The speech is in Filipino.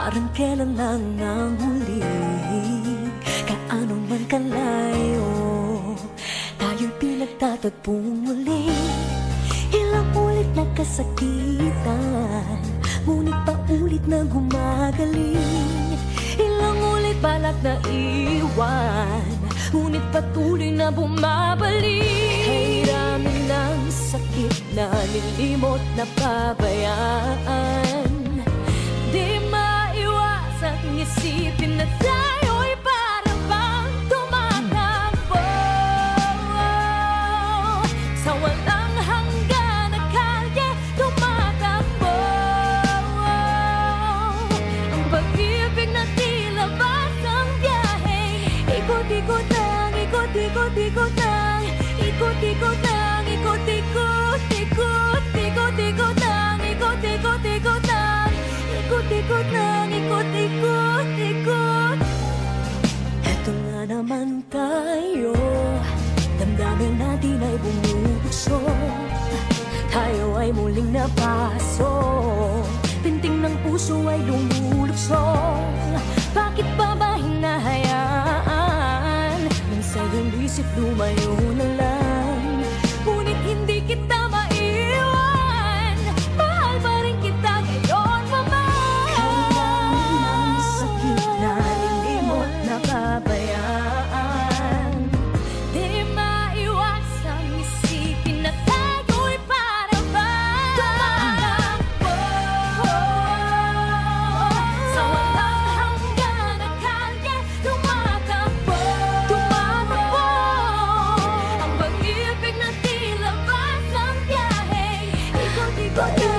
Parang kailan lang ang huli, kaano man kalayo, tayo'y pinagtatagpong muli. Ilang ulit nagkasakitan, ngunit paulit na gumagaling. Ilang ulit balak na iwan, ngunit patuloy na bumabalik. Kay dami ng sakit na nilimot na pabayaan, di maiwasang isipin na tayo'y parang bang tumatakbo sa walang hanggan na kalye, tumatakbo. Ang pag-ibig na tila basang biyahe, ikot-ikot lang, ikot-ikot-ikot lang, ikot-ikot lang, ikot-ikot, ikot, ikot-ikot lang, ikot-ikot-ikot lang, ikot-ikot lang, ikot-ikot, ikot. Eto nga naman tayo, damdamin natin ay bumubukso, tayo ay muling napaso, pinting ng puso ay lumulukso. Bakit pa ba hinahayaan sa iyong isip lumayo na lang? Ngunit hindi kita maiwan, mahal pa rin kita ngayon, mama. Kailangan ng sakit na nilimot na pabayaan, di maiwasang isipin na tayo'y parang bang tumatakbo sa walang hanggan na kalye, tumatakbo, tumatakbo. Ang pag-ibig na tila basang biyahe, ikot-ikot.